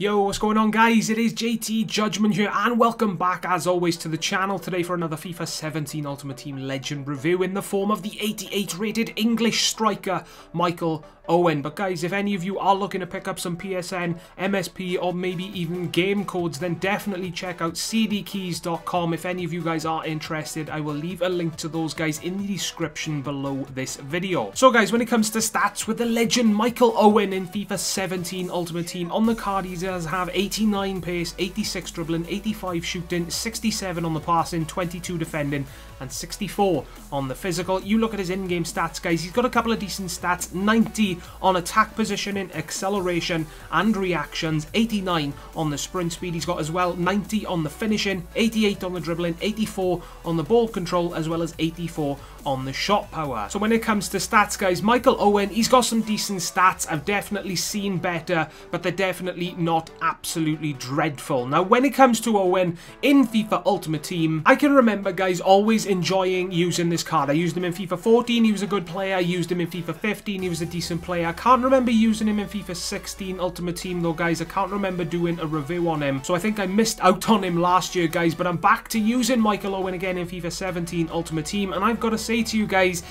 Yo, what's going on guys? It is JTJudgment here and welcome back as always to the channel today for another FIFA 17 Ultimate Team Legend review in the form of the 88 rated English striker Michael Owen. But guys, if any of you are looking to pick up some PSN, MSP or maybe even game codes, then definitely check out cdkeys.com. If any of you guys are interested, I will leave a link to those guys in the description below this video. So guys, when it comes to stats with the legend Michael Owen in FIFA 17 Ultimate Team, on the card he does have 89 pace, 86 dribbling, 85 shooting, 67 on the passing, 22 defending and 64 on the physical. You look at his in-game stats guys, he's got a couple of decent stats: 90 on attack positioning, acceleration and reactions, 89 on the sprint speed. He's got as well 90 on the finishing, 88 on the dribbling, 84 on the ball control, as well as 84 on the shot power. So when it comes to stats guys, Michael Owen, he's got some decent stats. I've definitely seen better, but they're definitely not absolutely dreadful. Now when it comes to Owen in FIFA Ultimate Team, I can remember guys always enjoying using this card. I used him in FIFA 14, he was a good player. I used him in FIFA 15, he was a decent player. I can't remember using him in FIFA 16 Ultimate Team though guys. I can't remember doing a review on him, so I think I missed out on him last year guys, but I'm back to using Michael Owen again in FIFA 17 Ultimate Team, and I've got to say to you guys,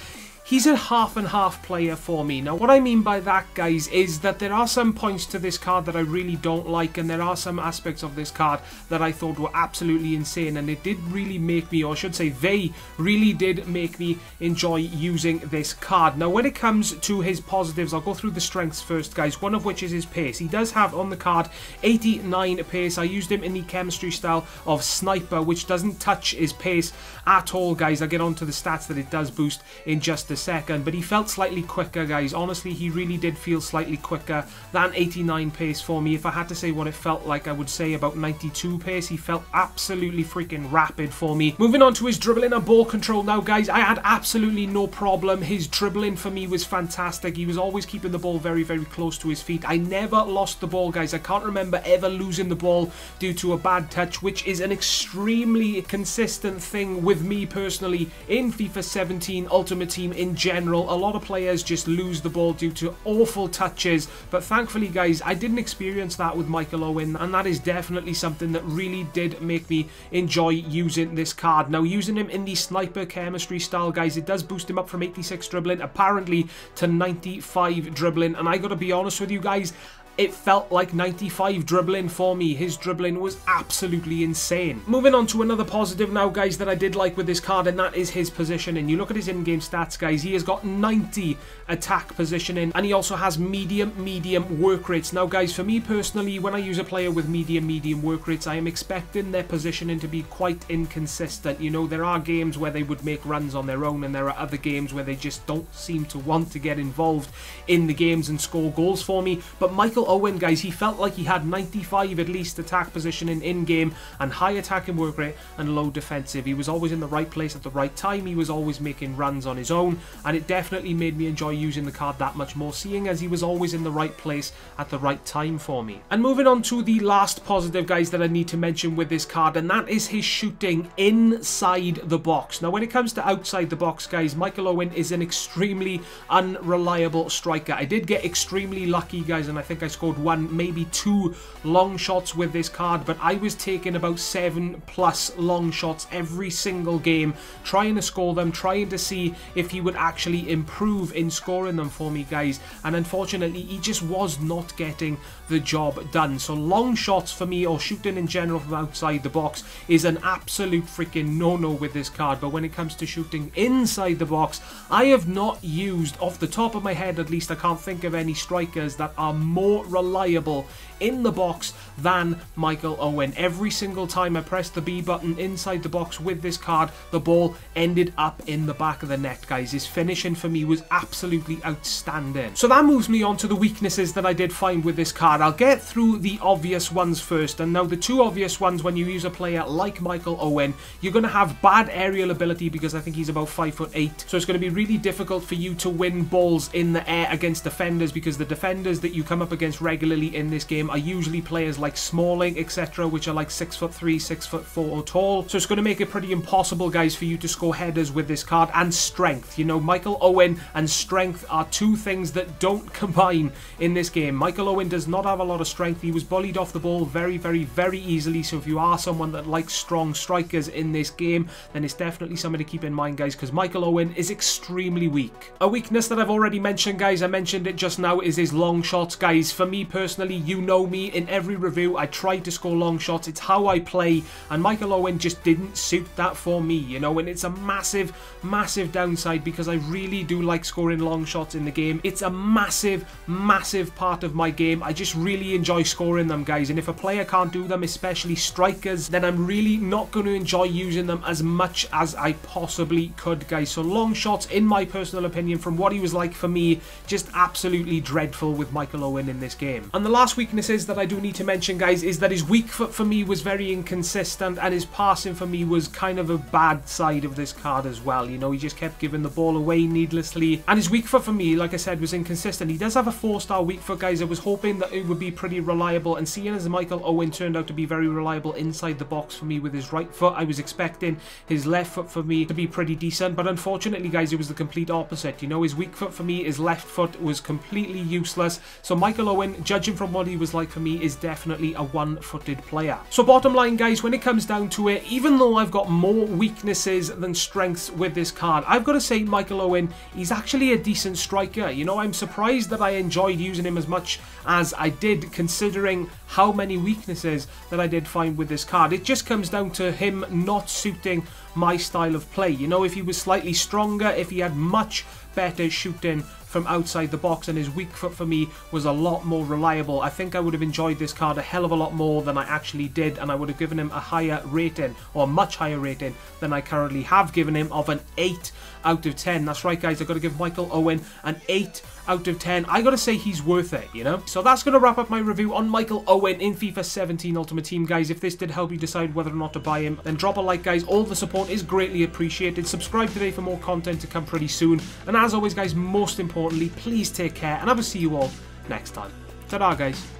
he's a half and half player for me. Now what I mean by that guys is that there are some points to this card that I really don't like, and there are some aspects of this card that I thought were absolutely insane, and it did really make me, or I should say they really did make me enjoy using this card. Now when it comes to his positives, I'll go through the strengths first guys, one of which is his pace. He does have on the card 89 pace. I used him in the chemistry style of sniper, which doesn't touch his pace at all guys. I'll get onto the stats that it does boost in just a second, but he felt slightly quicker guys. Honestly, he really did feel slightly quicker than 89 pace for me. If I had to say what it felt like, I would say about 92 pace. He felt absolutely freaking rapid for me. Moving on to his dribbling and ball control now guys, I had absolutely no problem. His dribbling for me was fantastic. He was always keeping the ball very close to his feet. I never lost the ball guys. I can't remember ever losing the ball due to a bad touch, which is an extremely consistent thing with me personally in FIFA 17 Ultimate Team in general. A lot of players just lose the ball due to awful touches, but thankfully guys, I didn't experience that with Michael Owen, and that is definitely something that really did make me enjoy using this card. Now using him in the sniper chemistry style guys, it does boost him up from 86 dribbling apparently to 95 dribbling, and I gotta be honest with you guys, it felt like 95 dribbling for me. His dribbling was absolutely insane. Moving on to another positive now guys that I did like with this card, and that is his positioning. You look at his in-game stats guys, he has got 90 attack positioning, and he also has medium work rates. Now guys, for me personally, when I use a player with medium work rates, I am expecting their positioning to be quite inconsistent. You know, there are games where they would make runs on their own, and there are other games where they just don't seem to want to get involved in the games and score goals for me. But Michael Owen guys, he felt like he had 95 at least attack positioning in game, and high attacking work rate and low defensive. He was always in the right place at the right time. He was always making runs on his own, and it definitely made me enjoy using the card that much more, seeing as he was always in the right place at the right time for me. And moving on to the last positive guys that I need to mention with this card, and that is his shooting inside the box. Now when it comes to outside the box guys, Michael Owen is an extremely unreliable striker. I did get extremely lucky guys, and I think I scored one, maybe two long shots with this card, but I was taking about 7+ long shots every single game, trying to score them, trying to see if he would actually improve in scoring them for me guys, and unfortunately he just was not getting the job done. So long shots for me, or shooting in general from outside the box, is an absolute freaking no-no with this card. But when it comes to shooting inside the box, I have not used, off the top of my head at least, I can't think of any strikers that are more reliable in the box than Michael Owen. Every single time I pressed the B button inside the box with this card, the ball ended up in the back of the net guys. His finishing for me was absolutely outstanding. So that moves me on to the weaknesses that I did find with this card. I'll get through the obvious ones first, and now the two obvious ones when you use a player like Michael Owen, you're going to have bad aerial ability because I think he's about 5'8", so it's going to be really difficult for you to win balls in the air against defenders, because the defenders that you come up against regularly in this game game are usually players like Smalling, etc., which are like 6'3", 6'4" tall. So it's going to make it pretty impossible, guys, for you to score headers with this card. And strength. You know, Michael Owen and strength are two things that don't combine in this game. Michael Owen does not have a lot of strength. He was bullied off the ball very, very, very easily. So if you are someone that likes strong strikers in this game, then it's definitely something to keep in mind, guys, because Michael Owen is extremely weak. A weakness that I've already mentioned, guys, I mentioned it just now, is his long shots, guys. For me personally, you know me, in every review I try to score long shots. It's how I play, and Michael Owen just didn't suit that for me, you know, and it's a massive, massive downside because I really do like scoring long shots in the game. It's a massive, massive part of my game. I just really enjoy scoring them, guys, and if a player can't do them, especially strikers, then I'm really not going to enjoy using them as much as I possibly could, guys. So long shots, in my personal opinion, from what he was like for me, just absolutely dreadful with Michael Owen in this game. And the last weaknesses that I do need to mention, guys, is that his weak foot for me was very inconsistent, and his passing for me was kind of a bad side of this card as well. You know, he just kept giving the ball away needlessly, and his weak foot for me, like I said, was inconsistent. He does have a 4-star weak foot, guys. I was hoping that it would be pretty reliable, and seeing as Michael Owen turned out to be very reliable inside the box for me with his right foot, I was expecting his left foot for me to be pretty decent, but unfortunately, guys, it was the complete opposite. You know, his weak foot for me, his left foot, was completely useless. So Michael Owen, judging from what he was like for me, is definitely a one-footed player. So bottom line, guys, when it comes down to it, even though I've got more weaknesses than strengths with this card, I've got to say Michael Owen, he's actually a decent striker. You know, I'm surprised that I enjoyed using him as much as I did, considering how many weaknesses that I did find with this card. It just comes down to him not suiting my style of play. You know, if he was slightly stronger, if he had much better shooting from outside the box, and his weak foot for me was a lot more reliable, I think I would have enjoyed this card a hell of a lot more than I actually did, and I would have given him a higher rating, or a much higher rating than I currently have given him, of an 8 out of 10. That's right, guys, I've got to give Michael Owen an 8 out of 10. I got to say he's worth it, you know? So that's going to wrap up my review on Michael Owen in FIFA 17 Ultimate Team, guys. If this did help you decide whether or not to buy him, then drop a like, guys. All the support is greatly appreciated. Subscribe today for more content to come pretty soon. And as always, guys, most importantly, please take care, and I will see you all next time. Ta-da, guys.